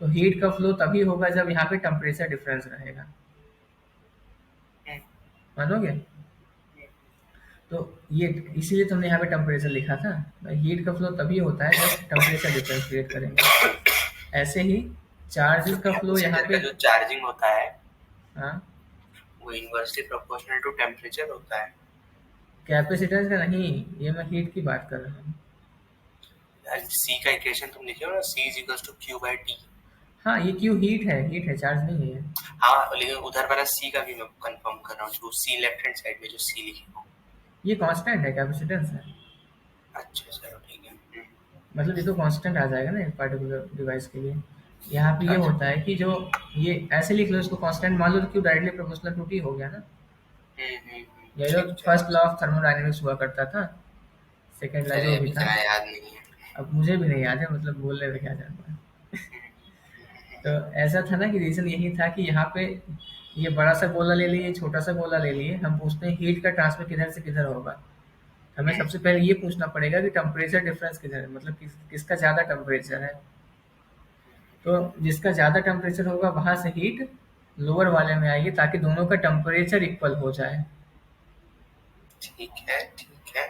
तो हीट का फ्लो तभी होगा जब यहाँ पे टेम्परेचर डिफरेंस रहेगा, मानोगे? तो ये इसीलिए तुमने यहाँ पे टेम्परेचर लिखा था। हीट का फ्लो तभी होता है जब टेम्परेचर डिफरेंस क्रिएट करेंगे। ऐसे ही तो चार्जेस का फ्लो यहाँ कैपेसिटर का पे। जो चार्जिंग होता है हाँ, वो इनवर्सली प्रोपोर्शनल टू टेम्परेचर होता है। कैपेसिटेंस का नहीं, ये मैं हीट की बात कर रहा हूँ। सी का इक्वेशन तुम लिखे हो ना, C is equals to Q by T. हाँ, ये क्यू हीट है, चार्ज नहीं है ये। हाँ, लेकिन उधर वाला C का भी मैं कंफर्म कर रहा हूँ, जो C लेफ्ट हैंड साइड में जो C लिखे हो। ये कांस्टेंट है, कैपेसिटेंस है। अच्छा चलो ठीक है। मतलब ये तो कांस्टेंट आ जाएगा ना एक पर्टिकुलर डिवाइस के लिए। यहाँ पे ये अच्छा। होता है कि जो ये ऐसे लिख लो इसको कांस्टेंट मान लो, तो Q directly proportional to T हो गया ना। ये जो ठीक है। फर्स्ट लॉ ऑफ थर्मोडायनेमिक्स हुआ करता था, सेकंड लॉ अरे जो अब भी था। इतना याद नहीं है। अब मुझे भी नहीं याद है, मतलब बोलने में क्या जाता है। तो ऐसा था ना कि रीज़न यही था कि यहाँ पे ये बड़ा सा गोला ले लिए, छोटा सा गोला ले लिए, हम पूछते हैं हीट का ट्रांसफर किधर से किधर होगा। हमें सबसे पहले ये पूछना पड़ेगा कि टेम्परेचर डिफरेंस किधर है, मतलब किसका ज़्यादा टेम्परेचर है। तो जिसका ज़्यादा टेम्परेचर होगा वहाँ से हीट लोअर वाले में आएगी, ताकि दोनों का टेम्परेचर इक्वल हो जाए। ठीक है ठीक है।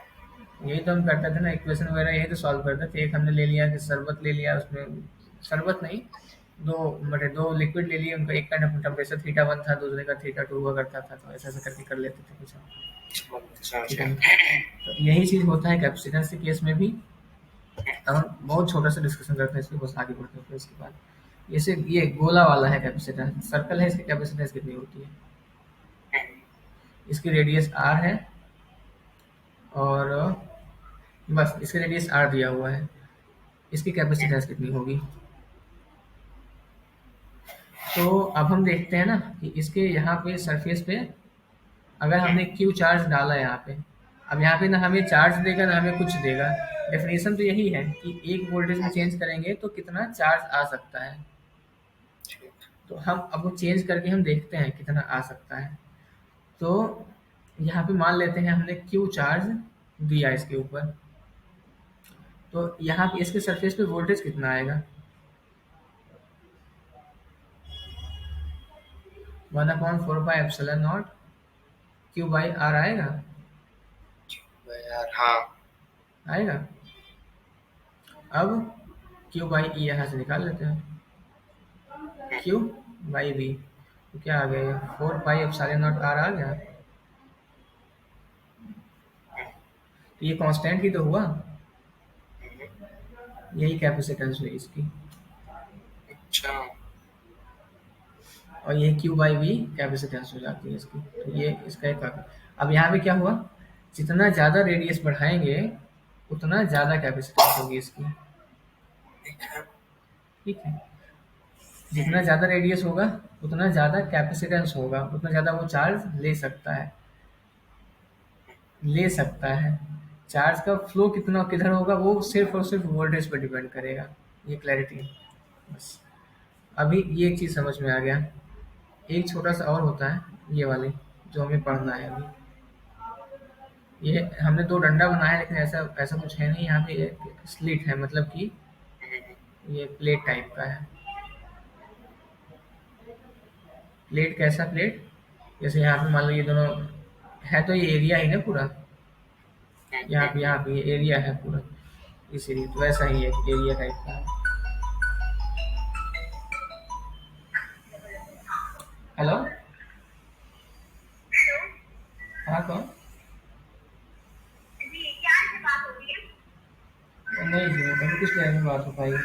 यही तो हम करते थे ना, इक्वेशन वगैरह यही तो सॉल्व करते थे। एक हमने ले लिया कि शरबत ले लिया, उसमें शरबत नहीं, दो मतलब दो लिक्विड ले लिए, उनका एक का टेम्परेचर थीटा वन था, दूसरे का थीटा टू हुआ करता था, तो ऐसा ऐसा करके कर लेते थे कुछ हम। ठीक समझ है, गया। तो यही चीज़ होता है कैपेसिटेंस के केस में भी। अब हम बहुत छोटा सा डिस्कशन करते हैं इसके, बस आगे बढ़ते हैं फिर इसके बाद। जैसे ये गोला वाला है कैपेसिटेंस, सर्कल है, इसकी कैपेसिटेंस कितनी होती है? इसकी रेडियस आर है, और बस इसकी रेडियस आर दिया हुआ है। इसकी कैपेसिटेंस कितनी होगी? तो अब हम देखते हैं ना कि इसके यहाँ पे सरफेस पे अगर हमने क्यू चार्ज डाला यहाँ पे, अब यहाँ पे ना हमें चार्ज देगा ना हमें कुछ देगा। डेफिनेशन तो यही है कि एक वोल्टेज में चेंज करेंगे तो कितना चार्ज आ सकता है। तो हम अब वो चेंज करके हम देखते हैं कितना आ सकता है। तो यहाँ पे मान लेते हैं हमने क्यू चार्ज दिया इसके ऊपर, तो यहाँ पे इसके सरफेस पे वोल्टेज कितना आएगा? 1/4 pi epsilon naught Q by R आएगा। यार हाँ। आएगा। अब क्यू बाई ई यहाँ से निकाल लेते हैं, क्यू बाई वी, तो क्या आ गया? 4 पाई एप्सिलॉन नॉट आर आ गया। तो ये कांस्टेंट ही तो हुआ, यही कैपेसिटेंस हुई इसकी। अच्छा। और ये क्यू बाई वी कैपेसिटेंस हो जाती है इसकी। तो ये इसका एक अब यहाँ पे क्या हुआ, जितना ज़्यादा रेडियस बढ़ाएंगे उतना ज़्यादा कैपेसिटेंस होगी इसकी। ठीक है, जितना ज़्यादा रेडियस होगा उतना ज़्यादा कैपेसिटेंस होगा, उतना ज़्यादा वो चार्ज ले सकता है। चार्ज का फ्लो कितना किधर होगा वो सिर्फ और सिर्फ वोल्टेज पर डिपेंड करेगा। ये क्लैरिटी है बस। अभी ये एक चीज़ समझ में आ गया। एक छोटा सा और होता है, ये वाले जो हमें पढ़ना है अभी। ये हमने दो डंडा बनाया है, लेकिन ऐसा ऐसा कुछ है नहीं। यहाँ पे एक स्लिट है, मतलब कि ये प्लेट टाइप का है। प्लेट कैसा प्लेट? जैसे यहाँ पे मान लो ये दोनों है, तो ये एरिया ही ना पूरा। यहाँ पे ये एरिया है पूरा, इसीलिए तो वैसा ही है, एरिया टाइप का है। हेलो। हाँ कौन? नहीं जी, अभी कुछ देर में बात हो पाएगी।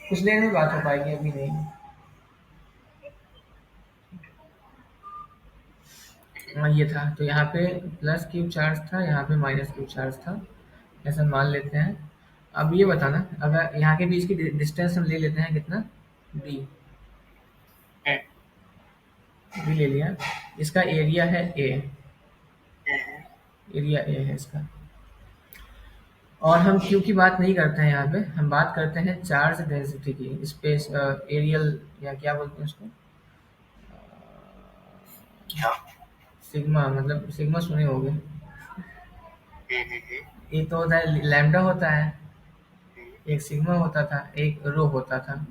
कुछ देर में बात हो पाएगी, अभी नहीं। हाँ, ये था तो यहाँ पे प्लस क्यूब चार्ज था, यहाँ पे माइनस क्यूब चार्ज था, ऐसा मान लेते हैं। अब ये बताना, अगर यहाँ के बीच की डिस्टेंस हम ले लेते हैं कितना, डी। डी ले लिया। इसका एरिया है ए, एरिया ए है इसका। और हम क्यू की बात नहीं करते हैं यहाँ पे, हम बात करते हैं चार्ज डेंसिटी की, स्पेस एरियल, या क्या बोलते हैं उसको, क्या? सिग्मा, मतलब सिग्मा सुने होंगे। एक तो होता है लैम्डा होता है, एक सिग्मा होता था, एक रो होता था।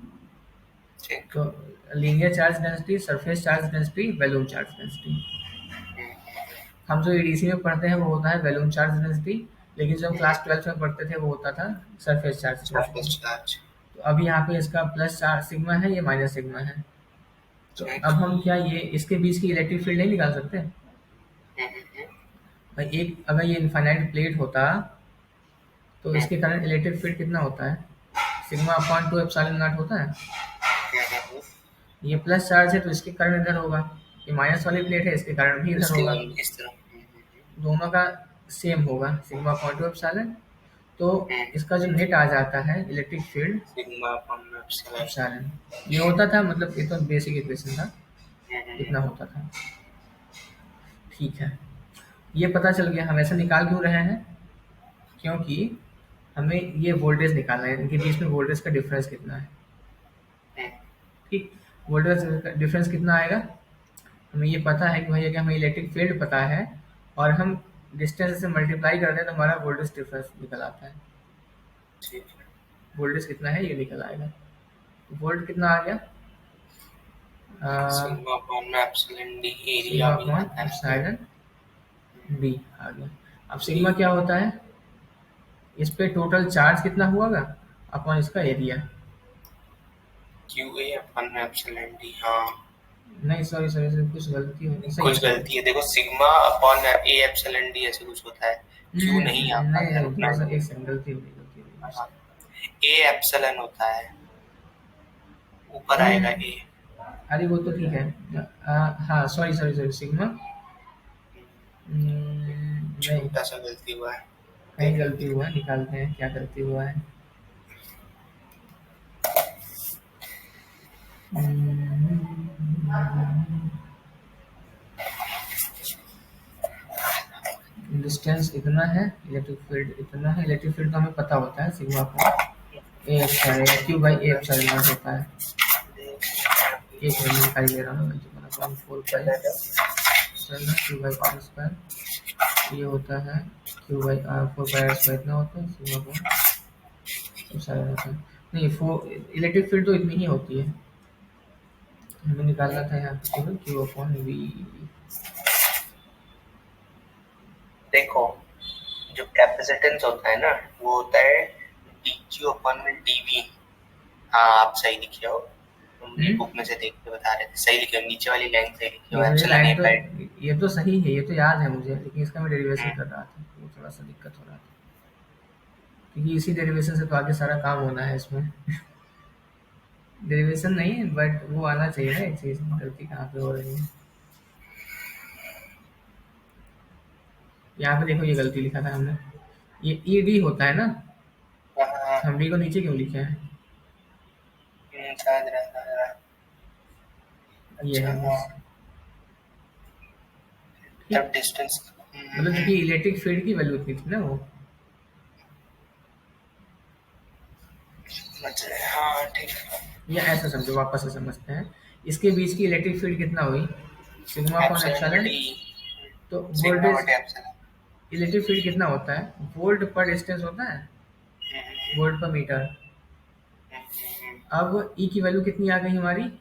ठीक। तो linear charge density, surface charge density, volume charge density. हम जो एडीसी में पढ़ते हैं वो होता है वैल्यूम चार्ज डेंसिटी, लेकिन जब क्लास 12th में पढ़ते थे वो होता था surface charge density. Surface charge. तो अब यहाँ पे इसका प्लस चार्ज सिग्मा है, ये माइनस सिग्मा है। तो ठीक। अब हम क्या ये इसके बीच की इलेक्ट्रिक फील्ड नहीं निकाल सकते भाई? एक अगर ये इनफाइनाइट प्लेट होता तो इसके कारण इलेक्ट्रिक फील्ड कितना होता है, सिग्मा अपॉन 2 एप्सिलॉन नॉट होता है। ये प्लस चार्ज है तो इसके कारण इधर होगा, ये माइनस वाली प्लेट है इसके कारण भी इधर इसके होगा। इस तरह। दोनों का सेम होगा, सिग्मा अपॉन 2 एप्सिलॉन। तो इसका जो नेट आ जाता है electric field, sigma upon epsilon. Epsilon. ये होता था, मतलब ये तो बेसिक इक्वेशन था, इतना होता था। ठीक है, ये पता चल गया। हम ऐसा निकाल क्यों रहे हैं, क्योंकि हमें ये वोल्टेज निकालना है, इनके बीच में वोल्टेज का डिफरेंस कितना है। ठीक, वोल्टेज का डिफरेंस कितना आएगा, हमें ये पता है कि भाई अगर हमें इलेक्ट्रिक फील्ड पता है और हम डिस्टेंस से मल्टीप्लाई करते हैं तो हमारा वोल्टेज डिफरेंस निकल आता है। ठीक है। वोल्टेज कितना है ये निकल आएगा। वोल्ट कितना आ गया, sigma upon epsilon D sigma area भी अपॉन आता है। एप्सिलॉन डी आ गया। अब सिग्मा क्या होता है, इस पे टोटल चार्ज कितना हुआगा अपॉन इसका area. Q A upon epsilon D. हाँ, नहीं सॉरी सॉरी सॉरी, कुछ गलती हो, सही है कुछ सही है। गलती है। देखो sigma upon A epsilon D ऐसे कुछ होता है, क्यू नहीं आ नहीं पाता है, नहीं, रुकना। थोड़ा सा एक सेकंड, गलती हो गई, गलती हो गई हाँ, मुझसे। ए एप्सिलॉन होता है, ऊपर आएगा हम्म, ए। अरे वो तो ठीक है। हाँ सॉरी सॉरी सॉरी, सिग्मा, नहीं, छोटा सा गलती हुआ है, कहीं देख गलती लेंगे। हुआ है, निकालते हैं क्या गलती हुआ है। डिस्टेंस इतना है, इलेक्ट्रिक फील्ड इतना है। इलेक्ट्रिक फील्ड तो हमें पता होता है, सिग्मा को ए एप्सिलॉन या Q by A epsilon not होता है। एक मिनट में निकाल ले रहा हूँ, तो मतलब 145 क्यू बाई आर स्क्वायर, ये होता है Q by R, 4 pi R square इतना होता है, सिग्मा को एप्सिलॉन होता है। नहीं, फोर इलेक्ट्रिक फील्ड तो इतनी ही होती है, हमें निकालना था यहाँ पे केवल क्यू अपॉन वी। देखो, जो कैपेसिटेंस होता है ना, वो होता है डी क्यू अपॉन में डी वी। हाँ, आप सही लिखे हो, तुम बुक में से देख के बता रहे थे, सही लिखे हो, नीचे वाली लाइन सही लिखे हो, ये मुझे एप्सिलॉन लाइन ए तो, बाय। ये तो सही है, ये तो याद है मुझे, लेकिन इसका मैं डेरिवेशन कर रहा था, वो थोड़ा सा दिक्कत हो रहा था, क्योंकि इसी डेरिवेशन से तो आगे सारा काम होना है इसमें। डेरिवेशन नहीं, बट वो आना चाहिए ना, एक चीज गलती कहाँ पे हो रही है। यहाँ पे देखो, ये गलती लिखा था हमने, ये ई डी होता है ना, हम डी को नीचे क्यों लिखे हैं, शायद रहता है। ये अच्छा, है हाँ, बस। ठीक, तब डिस्टेंस। मतलब क्योंकि इलेक्ट्रिक फील्ड की वैल्यू इतनी थी ना वो। हाँ ठीक है। या ऐसा समझो, वापस से समझते हैं, इसके बीच की इलेक्ट्रिक फील्ड कितना हुई, sigma upon epsilon epsilon. D तो सिग्मा वोल्टेज, बटे एप्सिलॉन। इलेक्ट्रिक फील्ड कितना होता है, वोल्ट पर डिस्टेंस होता है, वोल्ट पर मीटर। अब ई की वैल्यू कितनी आ गई हमारी,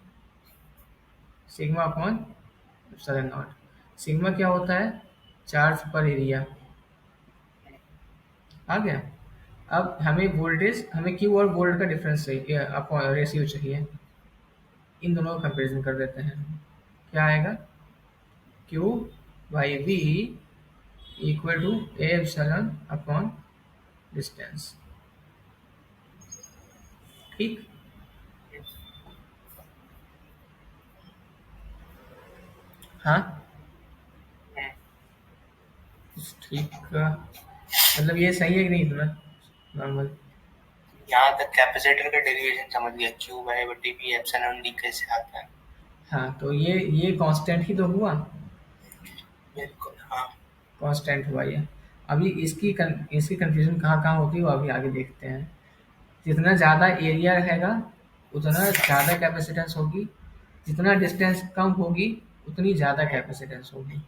sigma upon epsilon not. Sigma क्या होता है, चार्ज पर एरिया, आ गया। अब हमें वोल्टेज, हमें क्यू और वोल्ट का डिफरेंस चाहिए, अपॉन रेशियो चाहिए। इन दोनों का कंपेरिजन कर देते हैं। क्या आएगा? Q by V equal to A epsilon upon distance. ठीक। हाँ, ठीक। मतलब ये सही है कि नहीं इतना नॉर्मल? यहाँ तक कैपेसिटर का डेरिवेशन समझ गया, क्यू बाई बटी पी एप्सिलॉन डी कैसे आता है। हाँ, तो ये कांस्टेंट ही तो हुआ, बिल्कुल, हाँ। कांस्टेंट हुआ ये। अभी इसकी कंफ्यूजन कहाँ कहाँ होती है वो अभी आगे देखते हैं। जितना ज़्यादा एरिया रहेगा उतना ज़्यादा कैपेसिटेंस होगी, जितना डिस्टेंस कम होगी उतनी ज़्यादा कैपेसिटेंस होगी।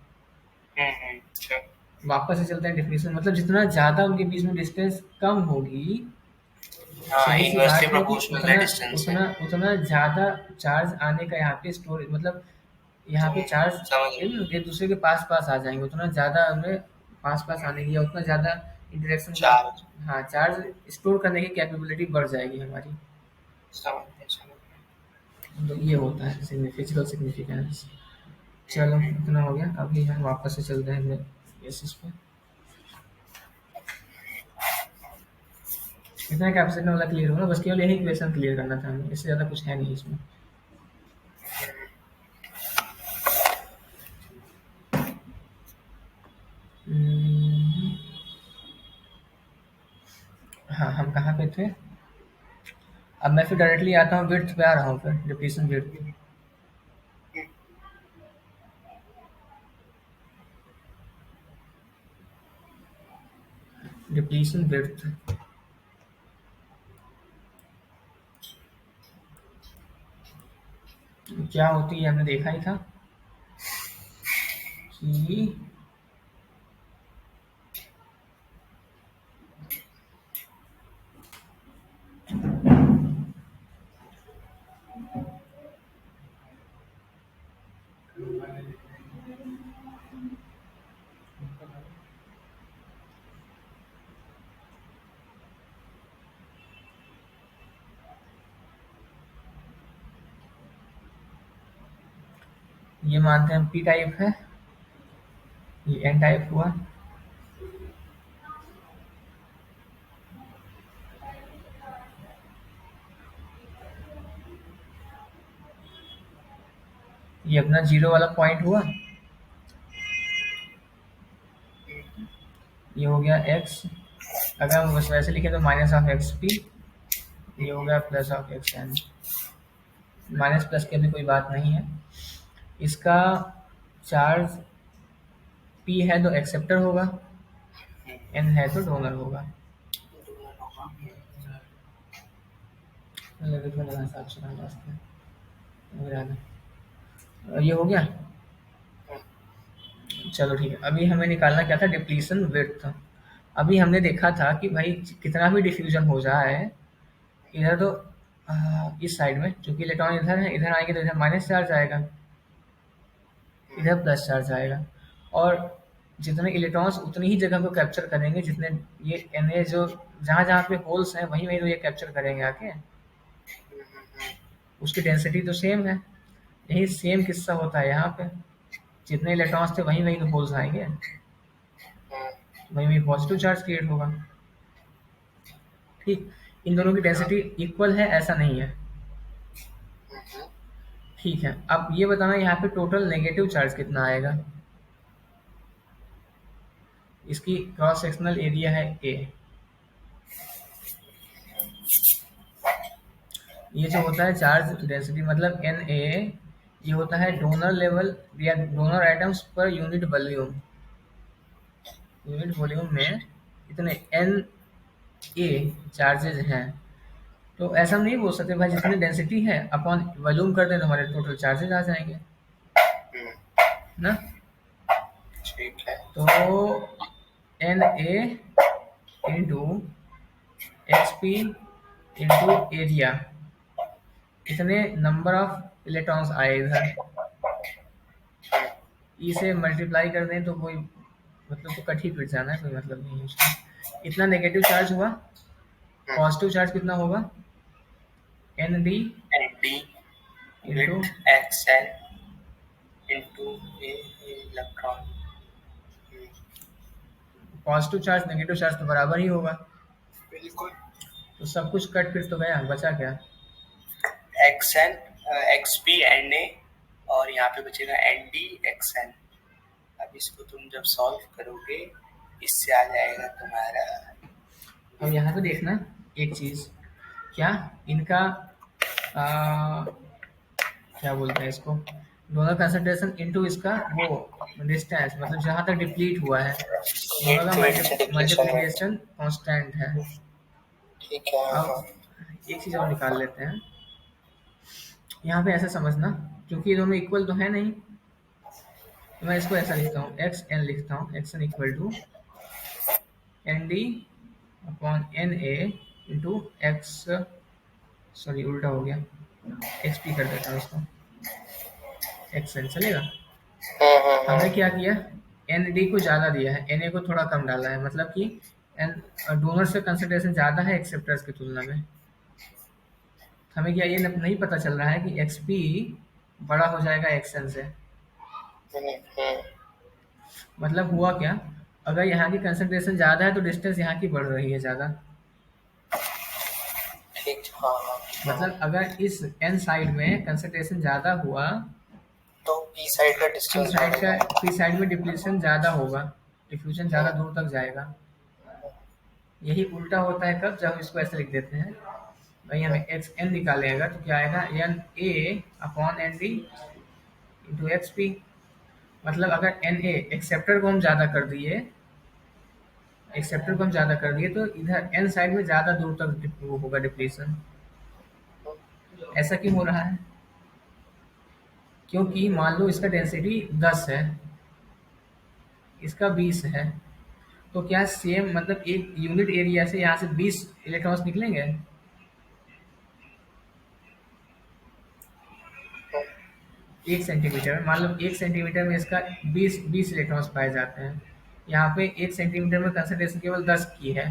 अच्छा। वापस से चलते हैं डेफिनेशन, मतलब जितना ज़्यादा उनके बीच में डिस्टेंस कम होगी, हाँ, सीधी सी इनवर्सली बात है कि प्रोपोर्शनल है उतना डिस्टेंस से। उतना उतना ज़्यादा चार्ज आने का यहाँ पे स्टोरेज, मतलब यहाँ पे चार्ज समझ गया। एक दूसरे के पास पास आ जाएंगे, उतना ज़्यादा हमें पास पास आने की या उतना ज़्यादा इंटरेक्शन का, चार्ज। हाँ, चार्ज स्टोर करने की कैपेबिलिटी बढ़ जाएगी हमारी। समझ गया, समझ गया। तो ये होता है फिजिकल सिग्निफिकेंस। चलो इतना हो गया, अभी हम वापस से चलते हैं बेसिस पे। इतना कैपेसिटी वाला क्लियर होगा, बस केवल यही इक्वेशन क्लियर करना था हमें, इससे ज़्यादा कुछ है नहीं इसमें। हम्म, हाँ, हम कहाँ पे थे? अब मैं फिर डायरेक्टली आता हूँ विड्थ पे आ रहा हूँ, फिर डिप्लीशन विड्थ। डिप्लीशन विड्थ क्या होती है हमने देखा ही था कि ये मानते हैं पी टाइप है, ये एन टाइप हुआ, ये अपना जीरो वाला पॉइंट हुआ, ये हो गया एक्स। अगर हम बस वैसे लिखे तो माइनस ऑफ एक्स पी, ये हो गया plus of X N. Minus plus की अभी कोई बात नहीं है। इसका चार्ज पी है तो एक्सेप्टर होगा, एन है तो डोनर होगा। ये हो गया। चलो ठीक है, अभी हमें निकालना क्या था? Depletion width. अभी हमने देखा था कि भाई कितना भी डिफ्यूजन हो जाए इधर तो इस साइड में चूंकि इलेक्ट्रॉन इधर है, इधर आएंगे तो इधर माइनस चार्ज आएगा, इधर प्लस चार्ज आएगा। और जितने इलेक्ट्रॉन्स उतनी ही जगह को कैप्चर करेंगे, जितने ये एन ए जो जहाँ जहाँ पे होल्स हैं वहीं वहीं तो ये कैप्चर करेंगे आके, उसकी डेंसिटी तो सेम है। यही सेम किस्सा होता है यहाँ पे, जितने इलेक्ट्रॉन्स थे वहीं वहीं तो होल्स आएंगे, वहीं वहीं पॉजिटिव चार्ज क्रिएट होगा। ठीक, इन दोनों की डेंसिटी इक्वल है ऐसा नहीं है। ठीक है, अब ये बताना यहाँ पे टोटल नेगेटिव चार्ज कितना आएगा। इसकी क्रॉस सेक्शनल एरिया है ए। ये जो होता है चार्ज डेंसिटी मतलब एन ए, ये होता है डोनर लेवल या donor items per unit volume. Unit volume में इतने एन ए चार्जेज हैं। तो ऐसा हम नहीं बोल सकते भाई जितनी डेंसिटी है अपॉन वॉल्यूम कर दें तो हमारे टोटल चार्जेज आ जाएंगे ना। ठीक है। तो N A into H P into area, इतने नंबर ऑफ इलेक्ट्रॉन्स आए इधर, ई से मल्टीप्लाई कर दें तो कोई मतलब तो कट ही फिट जाना है, कोई मतलब नहीं है उसका। इतना नेगेटिव चार्ज हुआ, पॉजिटिव चार्ज कितना होगा? N D D into with Xn into a electron. Positive charge negative charge तो बराबर ही होगा, बिल्कुल। तो सब कुछ कट फिर तो गया, बचा क्या? Xn Xp Na और यहाँ पे बचेगा Nd Xn। अब इसको तुम जब सॉल्व करोगे इससे आ जाएगा तुम्हारा। अब यहाँ पे देखना एक चीज, क्या इनका क्या बोलते हैं इसको, दोनों कंसंट्रेशन इनटू इसका वो डिस्टेंस, मतलब जहाँ तक डिप्लीट हुआ है दोनों का मल्टीप्लिकेशन कांस्टेंट है। ठीक है। अब एक चीज और निकाल लेते हैं, यहाँ पे ऐसा समझना, क्योंकि ये दोनों इक्वल तो है नहीं, तो मैं इसको ऐसा लिखता हूँ, एक्स एन लिखता हूँ, X N equal to N D upon N A into X, sorry उल्टा हो गया, एक्स पी कर देता हूँ इसको, एक्स एन चलेगा। हमने क्या किया, एन डी को ज़्यादा दिया है, एन ए को थोड़ा कम डाला है, मतलब कि एन डोनर्स का कंसंट्रेशन ज़्यादा है एक्सेप्टर्स की तुलना में। हमें क्या ये नहीं पता चल रहा है कि एक्स पी बड़ा हो जाएगा एक्स एन से। मतलब हुआ क्या, अगर यहाँ की कंसंट्रेशन ज़्यादा है तो डिस्टेंस यहाँ की बढ़ रही है ज़्यादा। ठीक। हाँ। मतलब अगर इस एन साइड में कंसंट्रेशन ज़्यादा हुआ तो पी साइड का डिस्टेंस बढ़ेगा। पी साइड में डिप्लीशन ज़्यादा होगा, डिफ्यूजन ज़्यादा दूर तक जाएगा। यही उल्टा होता है कब, जब इसको ऐसे लिख देते हैं, भाई हमें एक्स एन निकालेगा तो क्या आएगा, N A upon N D into X P. मतलब अगर एन ए एक्सेप्टर को हम ज़्यादा कर दिए, एक्सेप्टर को हम ज़्यादा कर दिए तो इधर एन साइड में ज़्यादा दूर तक वो होगा डिप्लीशन। ऐसा क्यों हो रहा है, क्योंकि मान लो इसका डेंसिटी 10 है, इसका 20 है, तो क्या सेम मतलब एक यूनिट एरिया से यहाँ से 20 इलेक्ट्रॉन्स निकलेंगे? एक सेंटीमीटर में, मान लो एक सेंटीमीटर में इसका 20 इलेक्ट्रॉन्स पाए जाते हैं, यहाँ पे एक सेंटीमीटर में कंसंट्रेशन केवल 10 की है,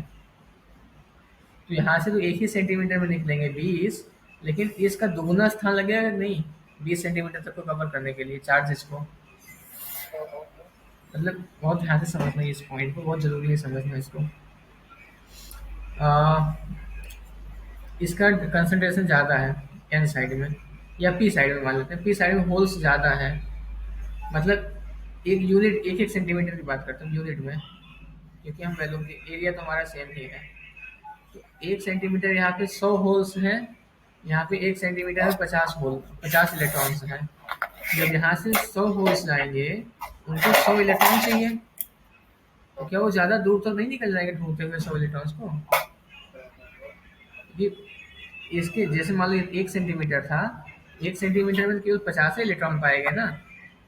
तो यहाँ से तो एक ही सेंटीमीटर में निकलेंगे 20, लेकिन इसका दोगुना स्थान लगेगा नहीं 20 सेंटीमीटर तक को कवर करने के लिए चार्जेस को। मतलब बहुत ध्यान से समझना है इस पॉइंट को, बहुत जरूरी है समझना इसको। इसका कंसंट्रेशन ज़्यादा है एन साइड में, या पी साइड में मान लेते हैं, पी साइड में होल्स ज़्यादा है, मतलब एक यूनिट एक एक सेंटीमीटर की बात करते हैं यूनिट में, क्योंकि हम वैल्यू एरिया तो हमारा सेम ही है। तो एक सेंटीमीटर यहाँ पे 100 होल्स हैं, यहाँ पे एक सेंटीमीटर में 50 इलेक्ट्रॉन्स हैं। जब यहाँ से 100 होल्स जाएंगे उनको 100 इलेक्ट्रॉन चाहिए, तो क्या वो ज़्यादा दूर तक नहीं निकल जाएंगे ढूंढते हुए 100 इलेक्ट्रॉन्स को? ये इसके जैसे मान लो 1 सेंटीमीटर था, 1 सेंटीमीटर में केवल 50 इलेक्ट्रॉन पाएंगे ना,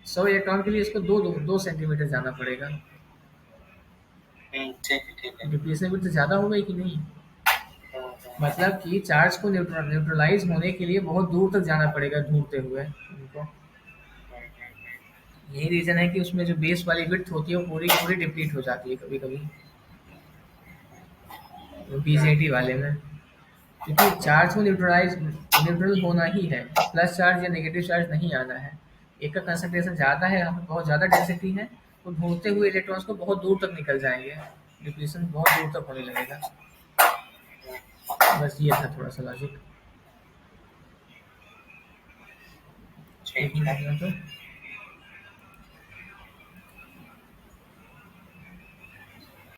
100 इलेक्ट्रॉन के लिए इसको 2 सेंटीमीटर जाना पड़ेगा। ठीक है। डिप्लीशन भी तो ज़्यादा हो गई कि नहीं? मतलब कि चार्ज को न्यूट्रलाइज होने के लिए बहुत दूर तक जाना पड़ेगा ढूंढते हुए उनको। यही रीज़न है कि उसमें जो बेस वाली विड्थ होती है वो पूरी पूरी डिप्लीट हो जाती है कभी कभी बीजेटी वाले में, क्योंकि चार्ज को न्यूट्रल होना ही है, प्लस चार्ज या नेगेटिव चार्ज नहीं आना है। एक का कंसंट्रेशन ज़्यादा है, यहाँ पे बहुत ज़्यादा डेंसिटी है, तो ढूंढते हुए इलेक्ट्रॉन्स को बहुत दूर तक निकल जाएंगे, डिप्लीशन बहुत दूर तक होने लगेगा। बस ये था थोड़ा सा लॉजिक। ठीक है।